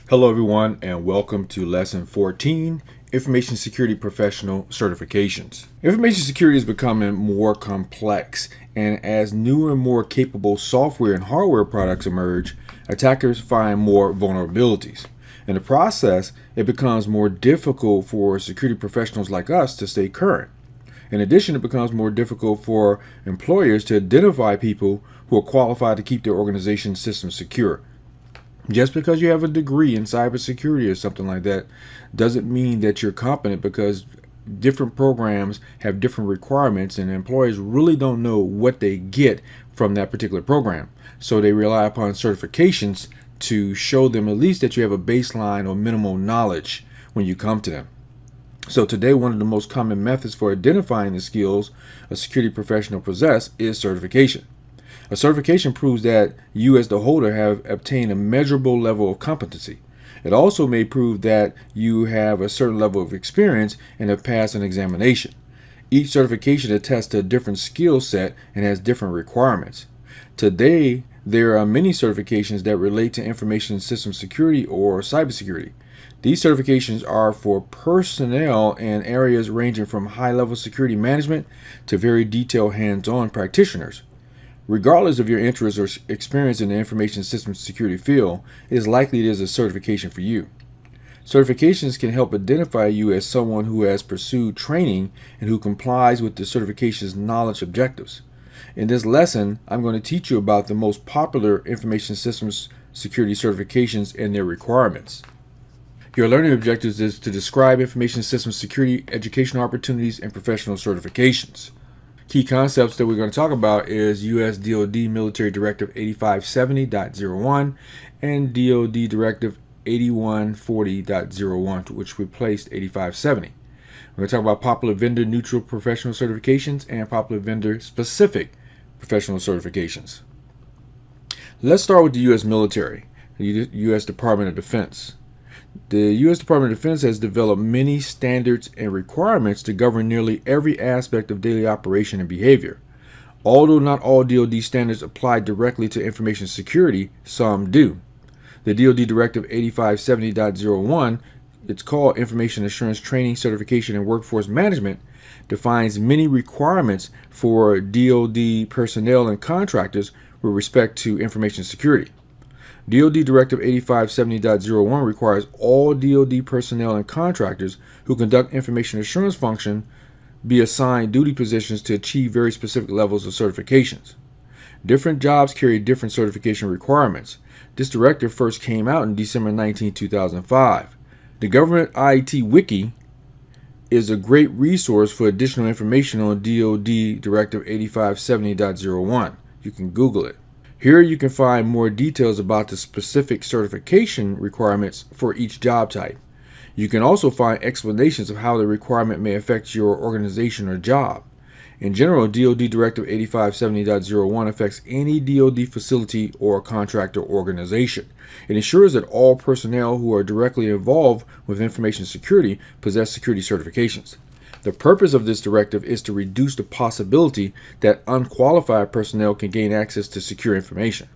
Hello everyone and welcome to Lesson 14, Information Security Professional Certifications. Information security is becoming more complex, and as newer and more capable software and hardware products emerge, attackers find more vulnerabilities. In the process, it becomes more difficult for security professionals like us to stay current. In addition, it becomes more difficult for employers to identify people who are qualified to keep their organization systems secure. Just because you have a degree in cybersecurity or something like that doesn't mean that you're competent, because different programs have different requirements and employers really don't know what they get from that particular program. So they rely upon certifications to show them at least that you have a baseline or minimal knowledge when you come to them. So today, one of the most common methods for identifying the skills a security professional possess is certification. A certification proves that you as the holder have obtained a measurable level of competency. It also may prove that you have a certain level of experience and have passed an examination. Each certification attests to a different skill set and has different requirements. Today, there are many certifications that relate to information system security or cybersecurity. These certifications are for personnel in areas ranging from high-level security management to very detailed hands-on practitioners. Regardless of your interest or experience in the information systems security field, it is likely it is a certification for you. Certifications can help identify you as someone who has pursued training and who complies with the certification's knowledge objectives. In this lesson, I'm going to teach you about the most popular information systems security certifications and their requirements. Your learning objectives is to describe information systems security educational opportunities and professional certifications. Key concepts that we're going to talk about is US DOD Military Directive 8570.01 and DOD Directive 8140.01, which replaced 8570. We're going to talk about popular vendor neutral professional certifications and popular vendor specific professional certifications. Let's start with the U.S. military, the U.S. Department of Defense. The U.S. Department of Defense has developed many standards and requirements to govern nearly every aspect of daily operation and behavior. Although not all DoD standards apply directly to information security, some do. The DoD Directive 8570.01, it's called Information Assurance Training, Certification, and Workforce Management, defines many requirements for DoD personnel and contractors with respect to information security. DoD Directive 8570.01 requires all DoD personnel and contractors who conduct information assurance function be assigned duty positions to achieve very specific levels of certifications. Different jobs carry different certification requirements. This directive first came out in December 19, 2005. The Government IT Wiki is a great resource for additional information on DoD Directive 8570.01. You can Google it. Here you can find more details about the specific certification requirements for each job type. You can also find explanations of how the requirement may affect your organization or job. In general, DoD Directive 8570.01 affects any DoD facility or contractor organization. It ensures that all personnel who are directly involved with information security possess security certifications. The purpose of this directive is to reduce the possibility that unqualified personnel can gain access to secure information.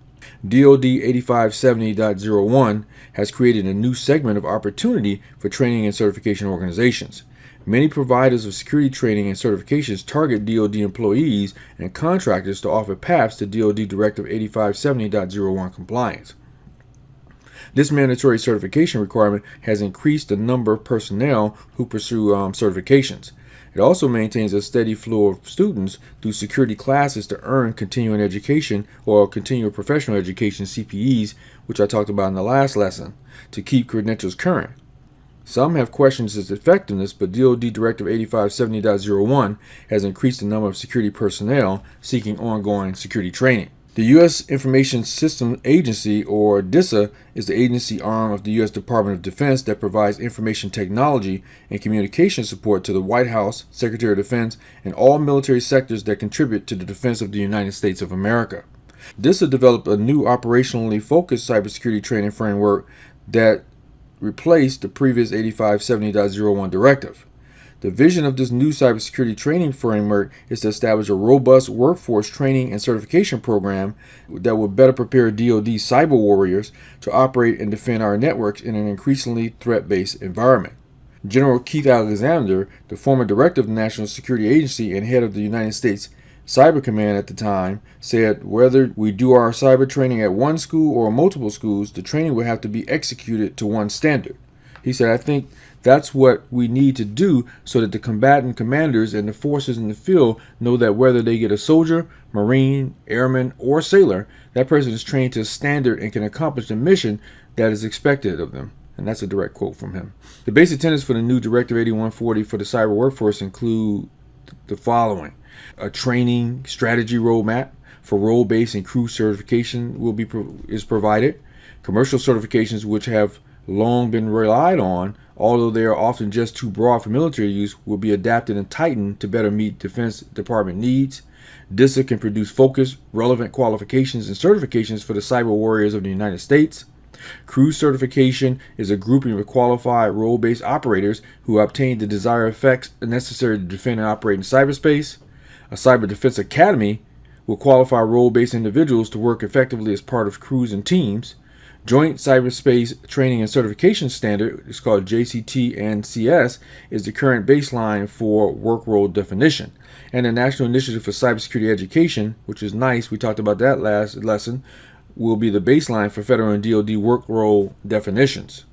DoD 8570.01 has created a new segment of opportunity for training and certification organizations. Many providers of security training and certifications target DoD employees and contractors to offer paths to DoD Directive 8570.01 compliance. This mandatory certification requirement has increased the number of personnel who pursue certifications. It also maintains a steady flow of students through security classes to earn continuing education or continuing professional education CPEs, which I talked about in the last lesson, to keep credentials current. Some have questioned its effectiveness, but DoD Directive 8570.01 has increased the number of security personnel seeking ongoing security training. The U.S. Information Systems Agency, or DISA, is the agency arm of the U.S. Department of Defense that provides information technology and communication support to the White House, Secretary of Defense, and all military sectors that contribute to the defense of the United States of America. DISA developed a new operationally focused cybersecurity training framework that replaced the previous 8570.01 directive. The vision of this new cybersecurity training framework is to establish a robust workforce training and certification program that will better prepare DoD cyber warriors to operate and defend our networks in an increasingly threat-based environment. General Keith Alexander, the former director of the National Security Agency and head of the United States Cyber Command at the time, said whether we do our cyber training at one school or multiple schools, the training will have to be executed to one standard. He said, I think that's what we need to do so that the combatant commanders and the forces in the field know that whether they get a soldier, Marine, airman, or sailor, that person is trained to a standard and can accomplish the mission that is expected of them. And that's a direct quote from him. The basic tenets for the new Directive 8140 for the cyber workforce include the following. A training strategy roadmap for role-based and crew certification is provided. Commercial certifications, which have long been relied on, although they are often just too broad for military use, will be adapted and tightened to better meet Defense Department needs. DISA can produce focused, relevant qualifications and certifications for the cyber warriors of the United States. Crew certification is a grouping of qualified role-based operators who obtain the desired effects necessary to defend and operate in cyberspace. A Cyber Defense Academy will qualify role-based individuals to work effectively as part of crews and teams. Joint Cyberspace Training and Certification Standard, it's called JCT and CS, is the current baseline for work role definition. And the National Initiative for Cybersecurity Education, which is nice, we talked about that last lesson, will be the baseline for federal and DoD work role definitions.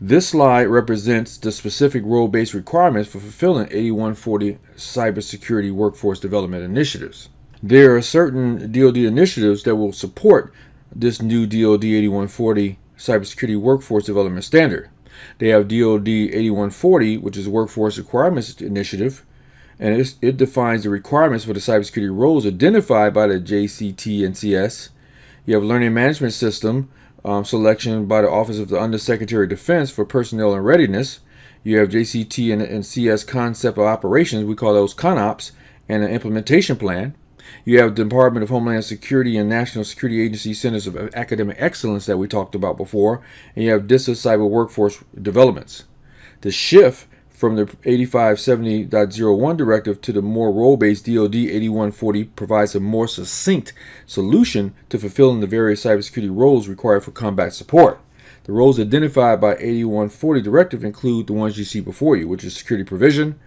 This slide represents the specific role-based requirements for fulfilling 8140 cybersecurity workforce development initiatives. There are certain DoD initiatives that will support this new DoD 8140 cybersecurity workforce development standard. They have DoD 8140, which is Workforce Requirements Initiative, and it defines the requirements for the cybersecurity roles identified by the JCT and CS. You have Learning Management System selection by the Office of the Undersecretary of Defense for Personnel and Readiness. You have JCT and CS Concept of Operations, we call those CONOPS, and an implementation plan. You have the Department of Homeland Security and National Security Agency Centers of Academic Excellence that we talked about before, and you have DISA Cyber Workforce Developments. The shift from the 8570.01 directive to the more role-based DoD 8140 provides a more succinct solution to fulfilling the various cybersecurity roles required for combat support. The roles identified by 8140 directive include the ones you see before you, which is security provision,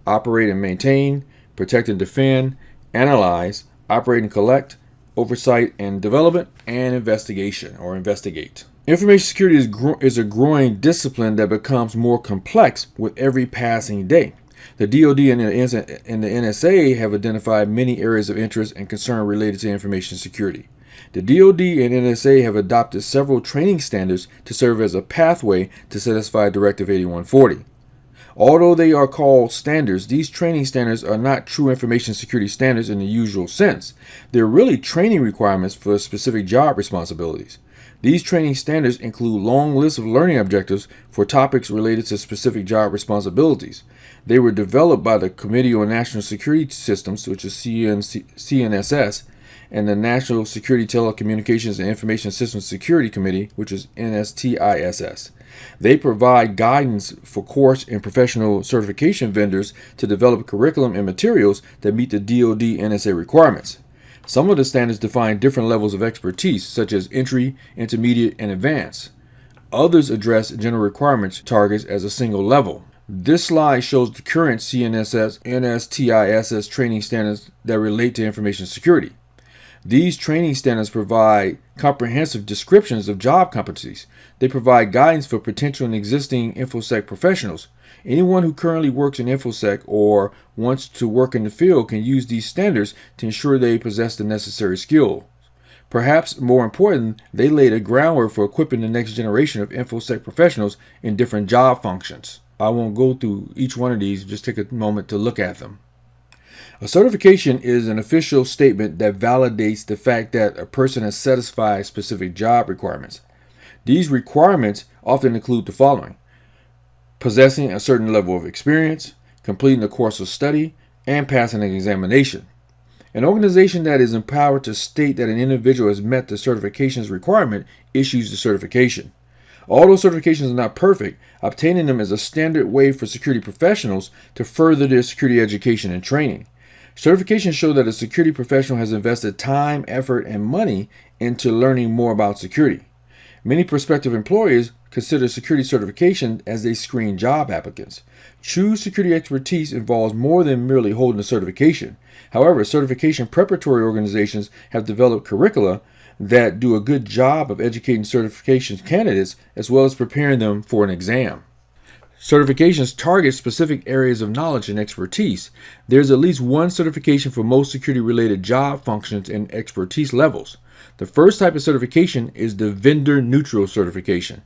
operate and maintain, protect and defend, analyze, operate and collect, oversight and development, and investigation or investigate. Information security is a growing discipline that becomes more complex with every passing day. The DoD and the NSA have identified many areas of interest and concern related to information security. The DoD and NSA have adopted several training standards to serve as a pathway to satisfy Directive 8140. Although they are called standards, these training standards are not true information security standards in the usual sense. They're really training requirements for specific job responsibilities. These training standards include long lists of learning objectives for topics related to specific job responsibilities. They were developed by the Committee on National Security Systems, which is CNSS, and the National Security Telecommunications and Information Systems Security Committee, which is NSTISS. They provide guidance for course and professional certification vendors to develop curriculum and materials that meet the DoD NSA requirements. Some of the standards define different levels of expertise, such as entry, intermediate, and advanced. Others address general requirements targets as a single level. This slide shows the current CNSS NSTISS training standards that relate to information security. These training standards provide comprehensive descriptions of job competencies. They provide guidance for potential and existing InfoSec professionals. Anyone who currently works in InfoSec or wants to work in the field can use these standards to ensure they possess the necessary skills. Perhaps more important, they lay the groundwork for equipping the next generation of InfoSec professionals in different job functions. I won't go through each one of these, just take a moment to look at them. A certification is an official statement that validates the fact that a person has satisfied specific job requirements. These requirements often include the following: possessing a certain level of experience, completing a course of study, and passing an examination. An organization that is empowered to state that an individual has met the certification's requirement issues the certification. Although certifications are not perfect, obtaining them is a standard way for security professionals to further their security education and training. Certifications show that a security professional has invested time, effort, and money into learning more about security. Many prospective employers consider security certification as they screen job applicants. True security expertise involves more than merely holding a certification. However, certification preparatory organizations have developed curricula that do a good job of educating certification candidates as well as preparing them for an exam. Certifications target specific areas of knowledge and expertise. There's at least one certification for most security-related job functions and expertise levels. The first type of certification is the vendor-neutral certification.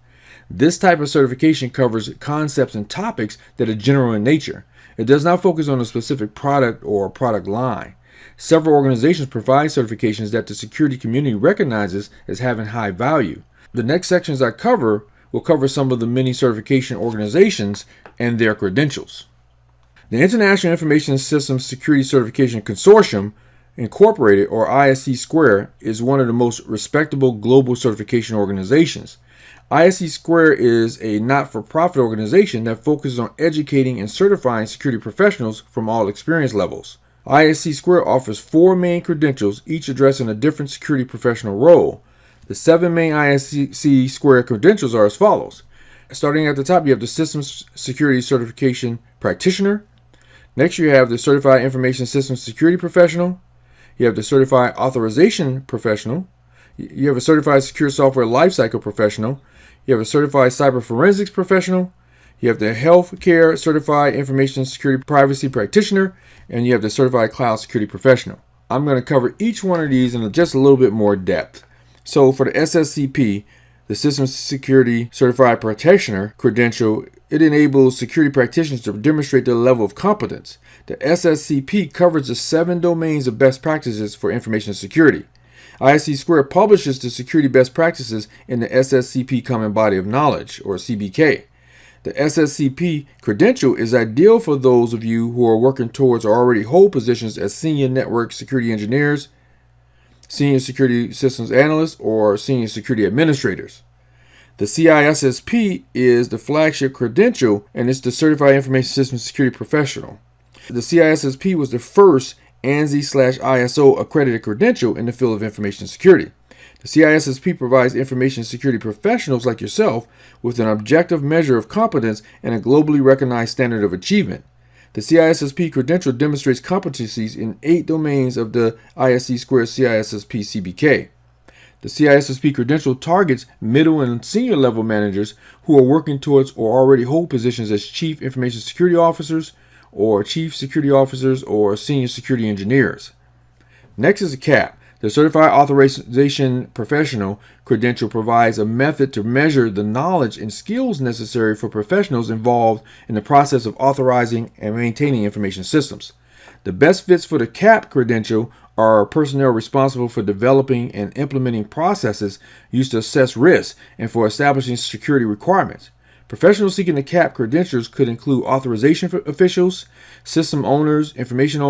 This type of certification covers concepts and topics that are general in nature. It does not focus on a specific product or product line. Several organizations provide certifications that the security community recognizes as having high value. The next sections I cover will cover some of the many certification organizations and their credentials. The International Information Systems Security Certification Consortium, Incorporated, or ISC Square, is one of the most respectable global certification organizations. ISC Square is a not-for-profit organization that focuses on educating and certifying security professionals from all experience levels. ISC Square offers 4 main credentials, each addressing a different security professional role. The 7 main ISC Square credentials are as follows. Starting at the top, you have the Systems Security Certification Practitioner. Next, you have the Certified Information Systems Security Professional. You have the Certified Authorization Professional. You have a Certified Secure Software Lifecycle Professional. You have a Certified Cyber Forensics Professional. You have the Healthcare Certified Information Security Privacy Practitioner. And you have the Certified Cloud Security Professional. I'm going to cover each one of these in just a little bit more depth. So for the SSCP, the Systems Security Certified Practitioner credential, it enables security practitioners to demonstrate their level of competence. The SSCP covers the 7 domains of best practices for information security. ISC Square publishes the security best practices in the SSCP Common Body of Knowledge, or CBK. The SSCP credential is ideal for those of you who are working towards or already hold positions as senior network security engineers, senior security systems analysts, or senior security administrators. The CISSP is the flagship credential, and it's the Certified Information Systems Security Professional. The CISSP was the first ANSI/ISO accredited credential in the field of information security. The CISSP provides information security professionals like yourself with an objective measure of competence and a globally recognized standard of achievement. The CISSP credential demonstrates competencies in 8 domains of the ISC Square CISSP CBK. The CISSP credential targets middle and senior level managers who are working towards or already hold positions as Chief Information Security Officers or Chief Security Officers or Senior Security Engineers. Next is the CAP. The Certified Authorization Professional credential provides a method to measure the knowledge and skills necessary for professionals involved in the process of authorizing and maintaining information systems. The best fits for the CAP credential are personnel responsible for developing and implementing processes used to assess risk and for establishing security requirements. Professionals seeking the CAP credentials could include authorization officials, system owners, information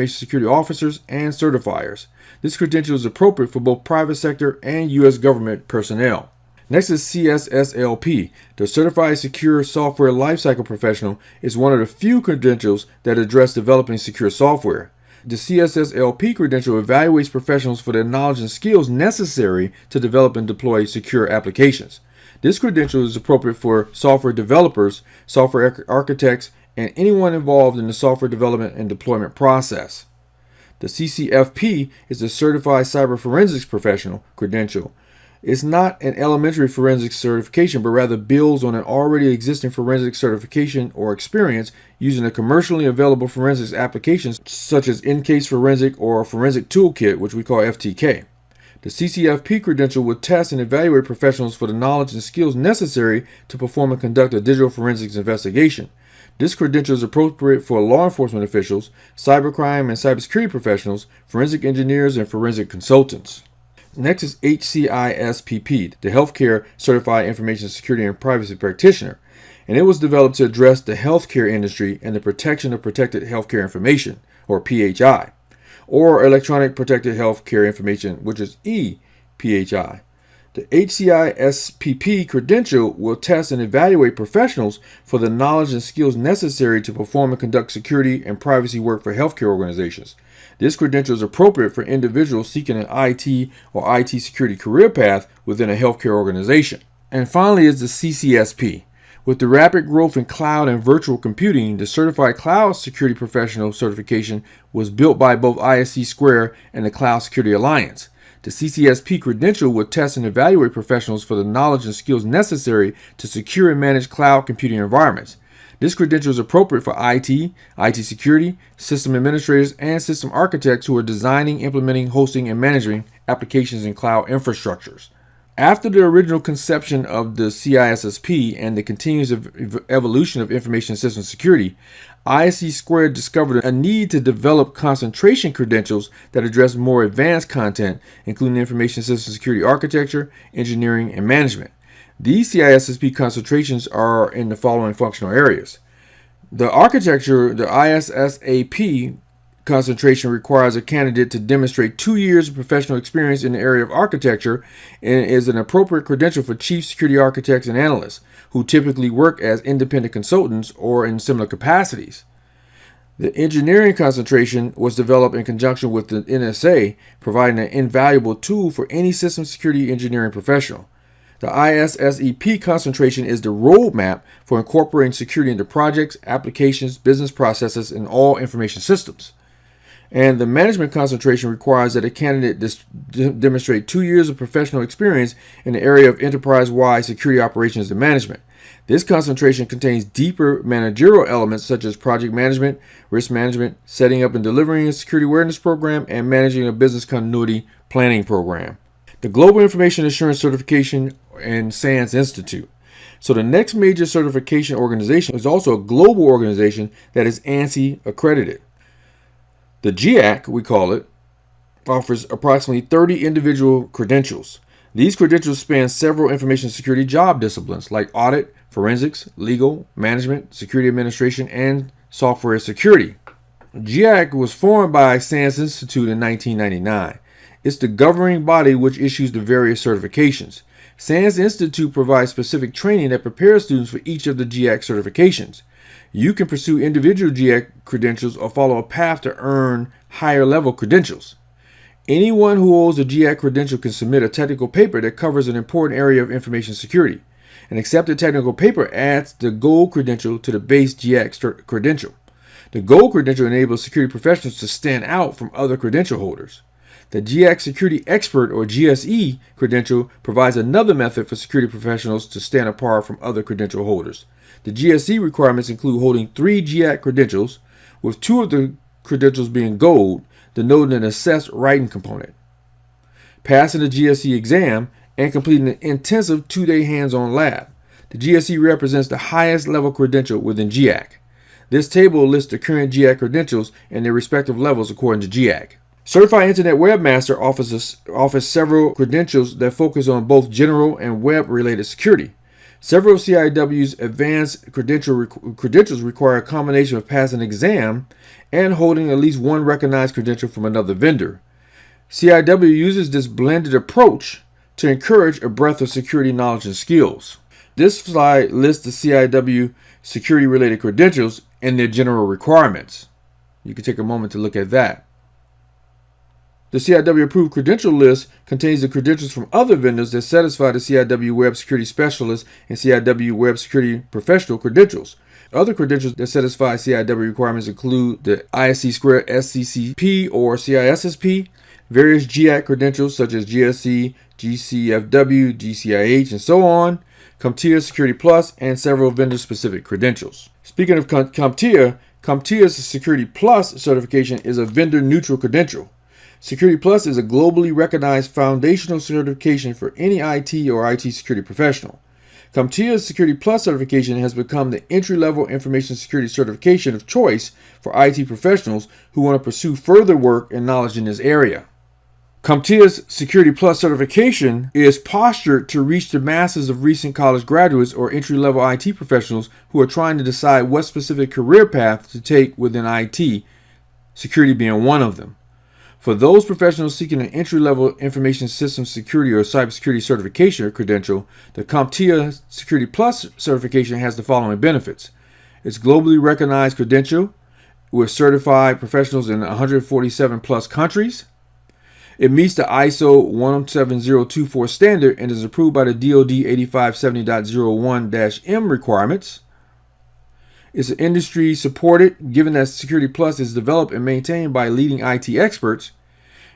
security officers, and certifiers. This credential is appropriate for both private sector and U.S. government personnel. Next is CSSLP. The Certified Secure Software Lifecycle Professional is one of the few credentials that address developing secure software. The CSSLP credential evaluates professionals for their knowledge and skills necessary to develop and deploy secure applications. This credential is appropriate for software developers, software architects, and anyone involved in the software development and deployment process. The CCFP is the Certified Cyber Forensics Professional credential. It's not an elementary forensics certification, but rather builds on an already existing forensic certification or experience using a commercially available forensics applications such as in-case forensic or forensic toolkit, which we call FTK. The CCFP credential will test and evaluate professionals for the knowledge and skills necessary to perform and conduct a digital forensics investigation. This credential is appropriate for law enforcement officials, cybercrime and cybersecurity professionals, forensic engineers, and forensic consultants. Next is HCISPP, the Healthcare Certified Information Security and Privacy Practitioner, and it was developed to address the healthcare industry and the protection of protected healthcare information, or PHI, or Electronic Protected Healthcare Information, which is EPHI. The The HCISPP credential will test and evaluate professionals for the knowledge and skills necessary to perform and conduct security and privacy work for healthcare organizations. This credential is appropriate for individuals seeking an IT or IT security career path within a healthcare organization. And finally is the CCSP. With the rapid growth in cloud and virtual computing, the Certified Cloud Security Professional certification was built by both ISC Square and the Cloud Security Alliance. The CCSP credential will test and evaluate professionals for the knowledge and skills necessary to secure and manage cloud computing environments. This credential is appropriate for IT security, system administrators, and system architects who are designing, implementing, hosting, and managing applications and cloud infrastructures. After the original conception of the CISSP and the continuous evolution of information system security, ISC Squared discovered a need to develop concentration credentials that address more advanced content, including information system security architecture, engineering, and management. These CISSP concentrations are in the following functional areas. The architecture, the ISSAP concentration requires a candidate to demonstrate 2 years of professional experience in the area of architecture and is an appropriate credential for chief security architects and analysts who typically work as independent consultants or in similar capacities. The engineering concentration was developed in conjunction with the NSA, providing an invaluable tool for any system security engineering professional. The ISSEP concentration is the roadmap for incorporating security into projects, applications, business processes, and all information systems. And the management concentration requires that a candidate demonstrate 2 years of professional experience in the area of enterprise-wide security operations and management. This concentration contains deeper managerial elements such as project management, risk management, setting up and delivering a security awareness program, and managing a business continuity planning program. The Global Information Assurance Certification and SANS Institute. So the next major certification organization is also a global organization that is ANSI accredited. The GIAC, we call it, offers approximately 30 individual credentials. These credentials span several information security job disciplines like audit, forensics, legal, management, security administration, and software security. GIAC was formed by SANS Institute in 1999. It's the governing body which issues the various certifications. SANS Institute provides specific training that prepares students for each of the GIAC certifications. You can pursue individual GIAC credentials or follow a path to earn higher level credentials. Anyone who holds a GIAC credential can submit a technical paper that covers an important area of information security. An accepted technical paper adds the gold credential to the base GIAC credential. The gold credential enables security professionals to stand out from other credential holders. The GIAC Security Expert or GSE credential provides another method for security professionals to stand apart from other credential holders. The GSE requirements include holding 3 GIAC credentials, with 2 of the credentials being gold, denoting an assessed writing component, passing the GSE exam, and completing an intensive 2-day hands-on lab. The GSE represents the highest level credential within GIAC. This table lists the current GIAC credentials and their respective levels according to GIAC. Certified Internet Webmaster offers several credentials that focus on both general and web-related security. Several of CIW's advanced credentials require a combination of passing an exam and holding at least one recognized credential from another vendor. CIW uses this blended approach to encourage a breadth of security knowledge and skills. This slide lists the CIW security-related credentials and their general requirements. You can take a moment to look at that. The CIW approved credential list contains the credentials from other vendors that satisfy the CIW Web Security Specialist and CIW Web Security Professional credentials. Other credentials that satisfy CIW requirements include the ISC Square SCCP or CISSP, various GIAC credentials such as GSC, GCFW, GCIH, and so on, CompTIA Security Plus, and several vendor-specific credentials. Speaking of CompTIA, CompTIA's Security Plus certification is a vendor-neutral credential. Security Plus is a globally recognized foundational certification for any IT or IT security professional. CompTIA's Security Plus certification has become the entry-level information security certification of choice for IT professionals who want to pursue further work and knowledge in this area. CompTIA's Security Plus certification is postured to reach the masses of recent college graduates or entry-level IT professionals who are trying to decide what specific career path to take within IT, security being one of them. For those professionals seeking an entry-level information system security or cybersecurity certification or credential, the CompTIA Security Plus certification has the following benefits. It's globally recognized credential with certified professionals in 147 plus countries. It meets the ISO 17024 standard and is approved by the DOD 8570.01-M requirements. It's industry supported, given that Security Plus is developed and maintained by leading IT experts,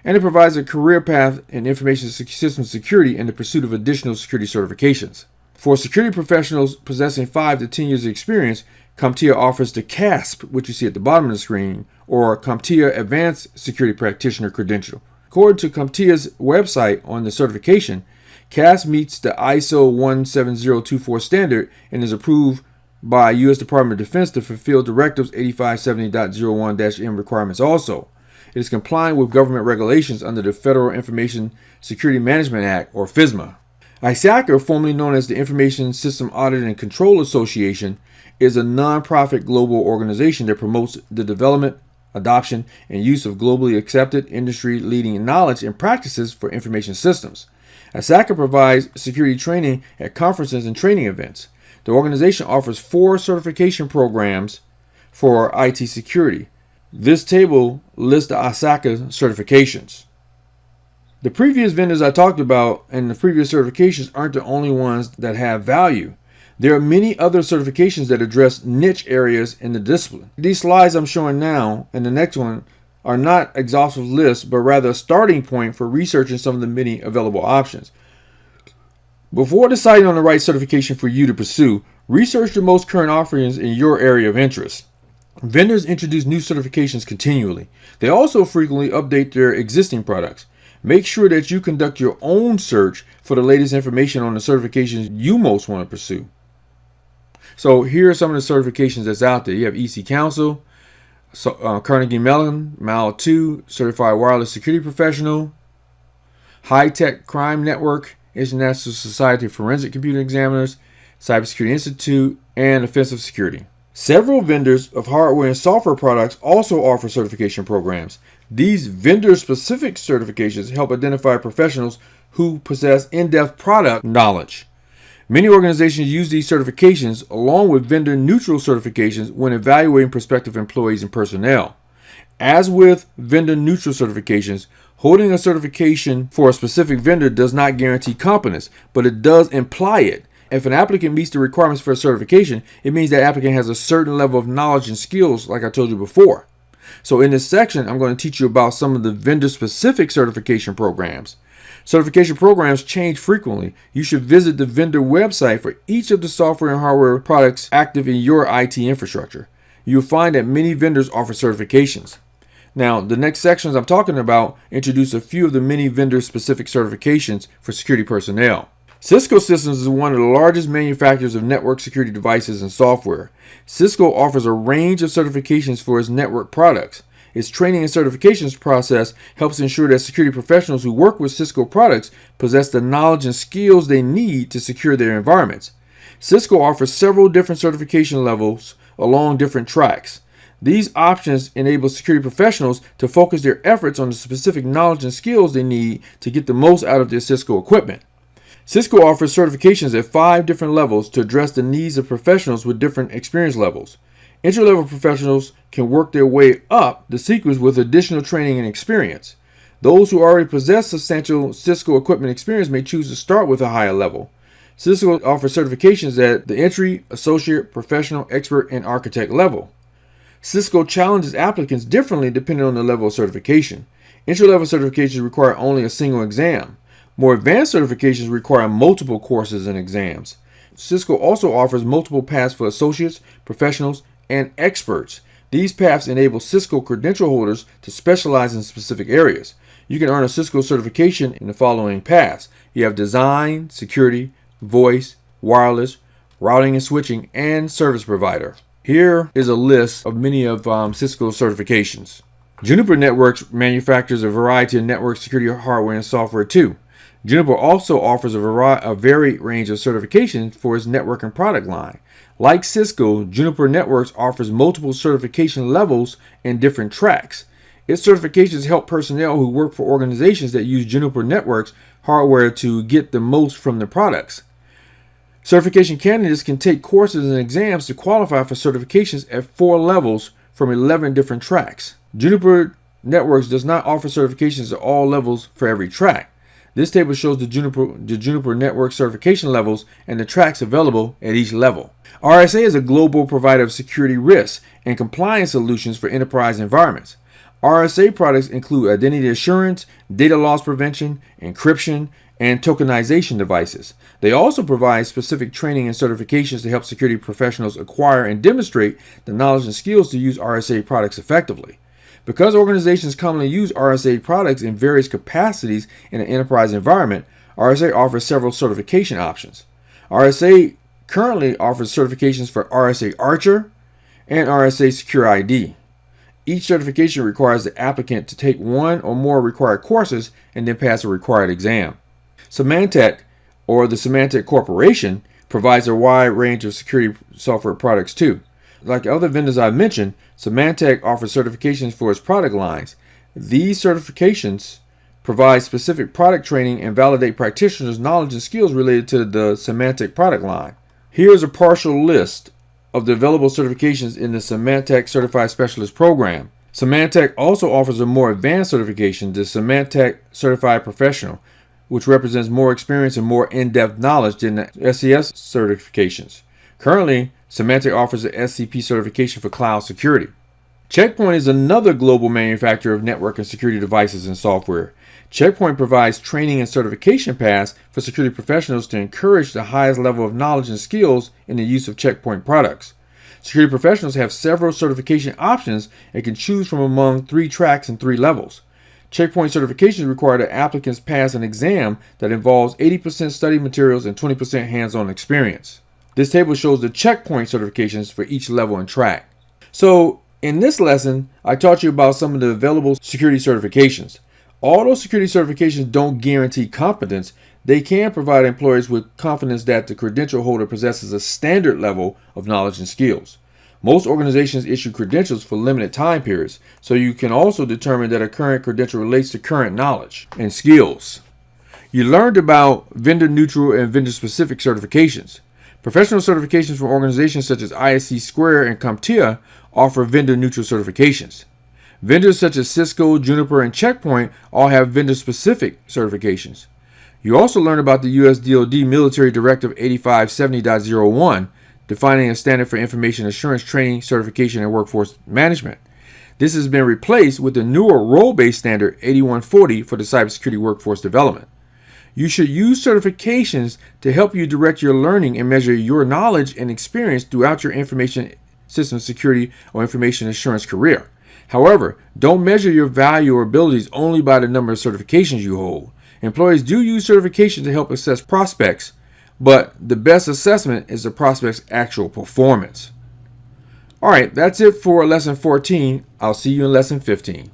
and it provides a career path in information system security in the pursuit of additional security certifications. For security professionals possessing 5 to 10 years of experience, CompTIA offers the CASP, which you see at the bottom of the screen, or CompTIA Advanced Security Practitioner Credential. According to CompTIA's website on the certification, CASP meets the ISO 17024 standard and is approved by U.S. Department of Defense to fulfill Directives 8570.01-M requirements also. It is compliant with government regulations under the Federal Information Security Management Act, or FISMA. ISACA, formerly known as the Information System Audit and Control Association, is a nonprofit global organization that promotes the development, adoption, and use of globally accepted industry-leading knowledge and practices for information systems. ISACA provides security training at conferences and training events. The organization offers 4 certification programs for IT security. This table lists the ISACA certifications. The previous vendors I talked about and the previous certifications aren't the only ones that have value. There are many other certifications that address niche areas in the discipline. These slides I'm showing now and the next one are not exhaustive lists, but rather a starting point for researching some of the many available options. Before deciding on the right certification for you to pursue, research the most current offerings in your area of interest. Vendors introduce new certifications continually. They also frequently update their existing products. Make sure that you conduct your own search for the latest information on the certifications you most want to pursue. So here are some of the certifications that's out there. You have EC Council, Carnegie Mellon, MAL 2, Certified Wireless Security Professional, High Tech Crime Network, International Society of Forensic Computer Examiners, Cybersecurity Institute, and Offensive Security. Several vendors of hardware and software products also offer certification programs. These vendor-specific certifications help identify professionals who possess in-depth product knowledge. Many organizations use these certifications along with vendor-neutral certifications when evaluating prospective employees and personnel. As with vendor-neutral certifications, holding a certification for a specific vendor does not guarantee competence, but it does imply it. If an applicant meets the requirements for a certification, it means that applicant has a certain level of knowledge and skills, like I told you before. So in this section, I'm going to teach you about some of the vendor-specific certification programs. Certification programs change frequently. You should visit the vendor website for each of the software and hardware products active in your IT infrastructure. You'll find that many vendors offer certifications. Now, the next sections I'm talking about introduce a few of the many vendor-specific certifications for security personnel. Cisco Systems is one of the largest manufacturers of network security devices and software. Cisco offers a range of certifications for its network products. Its training and certifications process helps ensure that security professionals who work with Cisco products possess the knowledge and skills they need to secure their environments. Cisco offers several different certification levels along different tracks. These options enable security professionals to focus their efforts on the specific knowledge and skills they need to get the most out of their Cisco equipment. Cisco offers certifications at 5 different levels to address the needs of professionals with different experience levels. Entry-level professionals can work their way up the sequence with additional training and experience. Those who already possess substantial Cisco equipment experience may choose to start with a higher level. Cisco offers certifications at the entry, associate, professional, expert, and architect level. Cisco challenges applicants differently depending on the level of certification. Entry-level certifications require only a single exam. More advanced certifications require multiple courses and exams. Cisco also offers multiple paths for associates, professionals, and experts. These paths enable Cisco credential holders to specialize in specific areas. You can earn a Cisco certification in the following paths. You have design, security, voice, wireless, routing and switching, and service provider. Here is a list of many of Cisco's certifications. Juniper Networks manufactures a variety of network security hardware and software too. Juniper also offers a varied range of certifications for its network and product line. Like Cisco, Juniper Networks offers multiple certification levels and different tracks. Its certifications help personnel who work for organizations that use Juniper Networks hardware to get the most from their products. Certification candidates can take courses and exams to qualify for certifications at 4 levels from 11 different tracks. Juniper Networks does not offer certifications at all levels for every track. This table shows the Juniper Network certification levels and the tracks available at each level. RSA is a global provider of security risk and compliance solutions for enterprise environments. RSA products include identity assurance, data loss prevention, encryption, and tokenization devices. They also provide specific training and certifications to help security professionals acquire and demonstrate the knowledge and skills to use RSA products effectively. Because organizations commonly use RSA products in various capacities in an enterprise environment, RSA offers several certification options. RSA currently offers certifications for RSA Archer and RSA Secure ID. Each certification requires the applicant to take one or more required courses and then pass a required exam. Symantec, or the Symantec Corporation, provides a wide range of security software products too. Like other vendors I've mentioned, Symantec offers certifications for its product lines. These certifications provide specific product training and validate practitioners' knowledge and skills related to the Symantec product line. Here's a partial list of the available certifications in the Symantec Certified Specialist Program. Symantec also offers a more advanced certification, the Symantec Certified Professional, which represents more experience and more in-depth knowledge than the SCS certifications. Currently, Symantec offers the SCP certification for cloud security. Check Point is another global manufacturer of network and security devices and software. Check Point provides training and certification paths for security professionals to encourage the highest level of knowledge and skills in the use of Check Point products. Security professionals have several certification options and can choose from among 3 tracks and 3 levels. Check Point certifications require that applicants pass an exam that involves 80% study materials and 20% hands-on experience. This table shows the Check Point certifications for each level and track. So, in this lesson, I taught you about some of the available security certifications. Although security certifications don't guarantee competence, they can provide employers with confidence that the credential holder possesses a standard level of knowledge and skills. Most organizations issue credentials for limited time periods, so you can also determine that a current credential relates to current knowledge and skills. You learned about vendor-neutral and vendor-specific certifications. Professional certifications from organizations such as ISC Square and CompTIA offer vendor-neutral certifications. Vendors such as Cisco, Juniper, and Check Point all have vendor-specific certifications. You also learn about the US DOD Military Directive 8570.01, defining a standard for information assurance training, certification, and workforce management. This has been replaced with the newer role-based standard 8140 for the cybersecurity workforce development. You should use certifications to help you direct your learning and measure your knowledge and experience throughout your information system security or information assurance career. However, don't measure your value or abilities only by the number of certifications you hold. Employees do use certification to help assess prospects, but the best assessment is the prospect's actual performance. All right, that's it for lesson 14. I'll see you in lesson 15.